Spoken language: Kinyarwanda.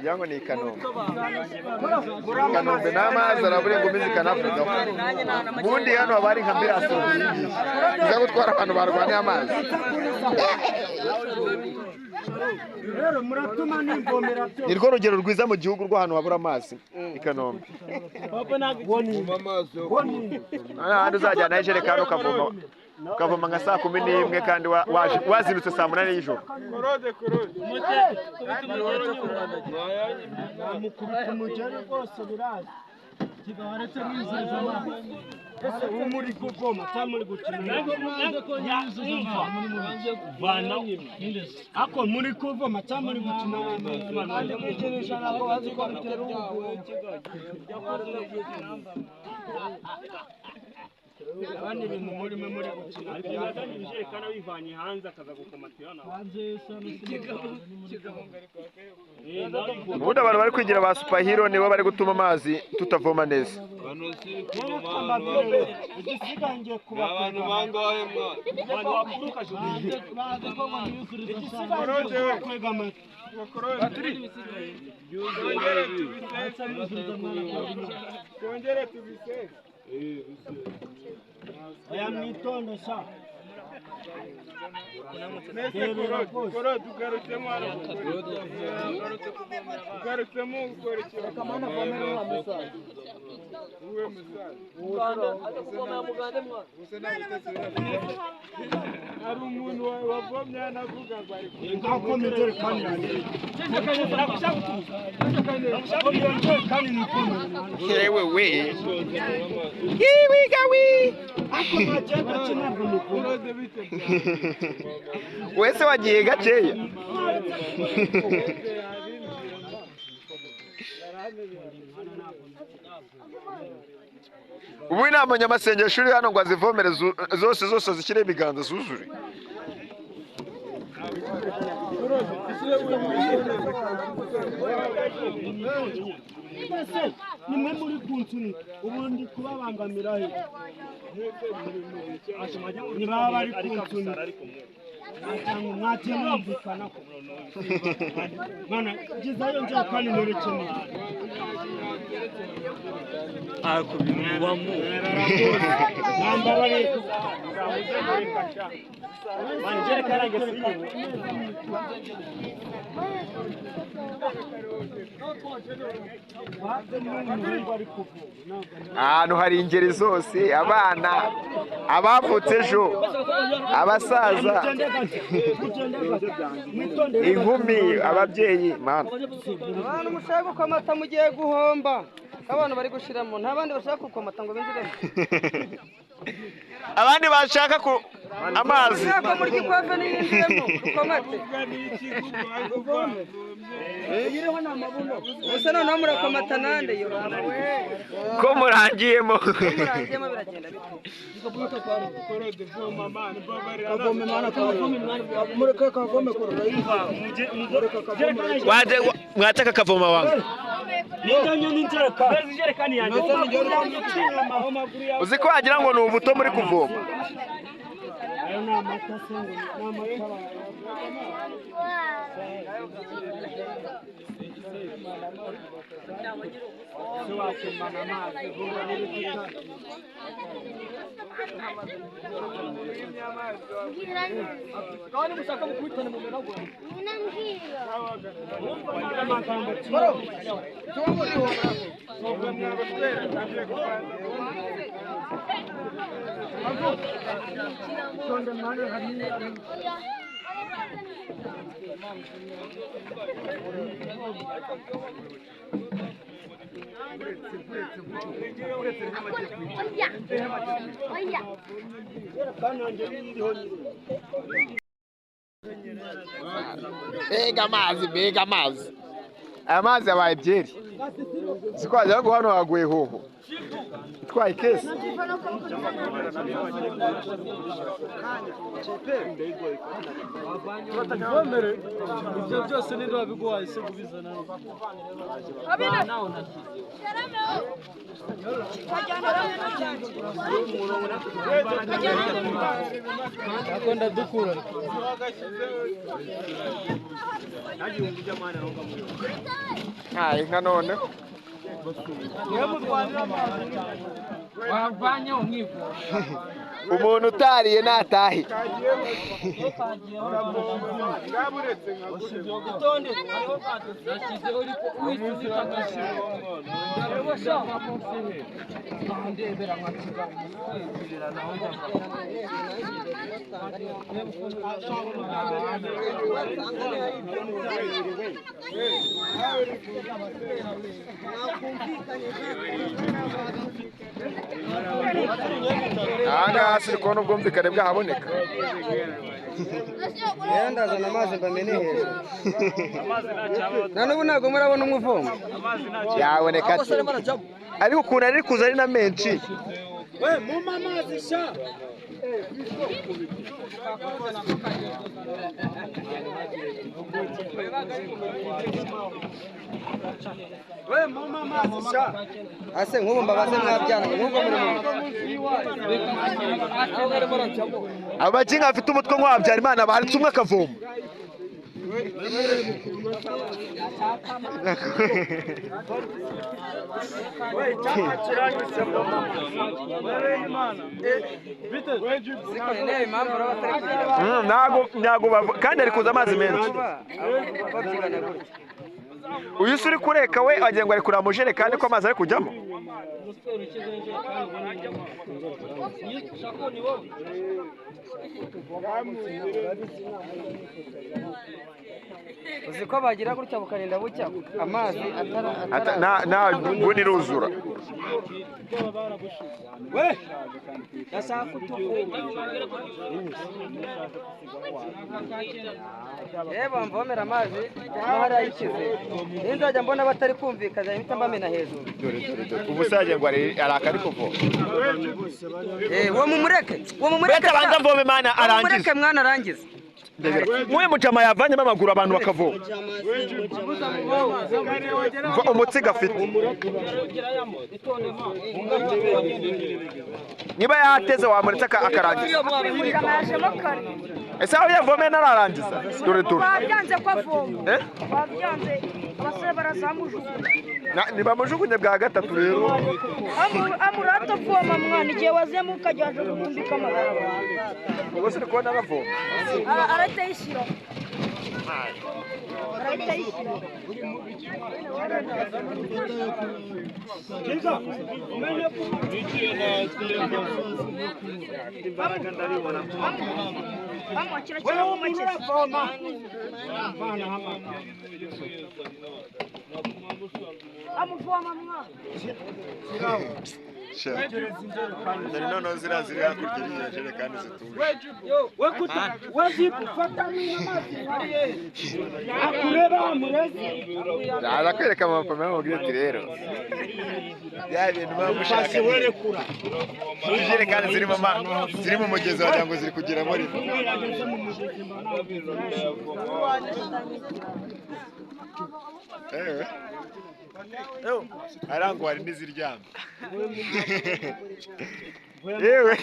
Jango ni Kanombe. Kanombe n'amazi arabure ngo mizika Afrika. Bundi hano abari nka mbiraso. Uza gutwara abantu barwanya amazi. Nirwo rugero rwiza mu gihugu rw'ahantu habura amazi i Kanombe. Hano uzajyana ijerekani ukavoma nka saa 11 kandi wazindutse saa 8 y'ijoro. Umuri kuvoma tamuri gukina ako muri kuvoma tamuri gukina abantu mwikinisha nako bazi ko bitera abandi bintu muri gukina yazanye ijerekana bivanye hanze akaza gukomatirana hanze ubundi abantu bari kwigira ba superhero nibo bari gutuma amazi tutavoma neza. Igisigangiye kuba abantu bangahe mwa abantu wakuruka jodi Yongere tubise aya mwitondo sha koro tugarutsemo ukorekera kamana vomera wa musaza uwe musaza atakuvomera mugande mwa ari umuntu wavomye anavuga ngo ari ngakomere kandi yanjye yewe we gawi wese wagiye gaceya ubu inama nyamasengesho uri hano ngo azivomere zose zishyire ibiganza zuzure. nimwe muri kunsuni ubundi kubabangamira he niba bari kunsuni mwakemumvikana ko mana gizayo nje kandi nerekene akubinwamo nambare manjere karange siyo ahantu hari ingeri zose, abana, abavutse ejo, abasaza, inkumi, ababyeyi. Abantu mushaka gukomata mugiye guhomba, abantu bari gushiramo nta bandi bashaka gukomata ngo binjiremo. Abandi bashaka ku amazi ntabwo muri gikwafe n'iyinjiremo gukomate gusa noneho murakomata nande yo ko murangiyemo biragenda mwataka kavoma wangu uzi ko wagira ngo ni ubuto muri kuvoma. Bega amazi, amazi abaye byeri. Sikwajya ngo hano haguye hoho. Twaye kesi. Batakivomere ibyo byose ni ndabiguhaye se kubizana. Akunda dukura. Inka none. Wavanye umwivu. Umuntu utariye natahe. Aha siri kubona ubwumvikane bwahaboneka. ndazana amazi mbamene hejuru na n'ubu ntabwo murabona umuvoma Yaboneka ati ariko ukuntu ari kuza ari na menshi. We muma amazi sha. We muma amazi sha. ase nk'ubu mbabaze mwabyana nk'uko muri Abakinga afite umutwe nk'wabyara Imana baharitse umwe akavoma. Ntago kandi ari kuza amazi menshi. Uyu uri kureka we agira ngo ari kureba mu jerekani ko amazi ari kujyamo. uzi ko bagira gutya bukarinda bucya amazi nta nguni iruzura. We ndashaka kutukura. Yeba mvomera amazi hari ayikize nzajya mbona batari kumvikana ahita mbamena hejuru Ubu saje ngo ari akari kuvoma. wo mumureke Beta banza mvome mana arangiza. mumureke mwana arangiza Mwe mujama yavanyemo amaguru abantu bakavoma. Umutsi gafite. Niba yateze wamuretse akarangiza. Ese aho yavome nararangiza. Dore dore. Babyanze ko avoma. Babyanze abasore barazamujugunya. Nibamujugunye bwa gatatu rero. Amurata avoma mwana igihe wazemo ukajyaje kugumbika amagara. Ubwo siri kubona bavoma. Aratayishyira. Aratayishyira. Amuvoma mwana. Dore noneho ziri hakurya iriya jerekani zituje. We kuta wazifata n'amazi hariye. Akureba murezi. Yaza kwereka amapome y'amaguru ati rero. Ya bintu bamushaka. Jerekani ziri mu mugezi wagira ngo ziri kugira muri. Arango hari n'iziryamye. Yewe.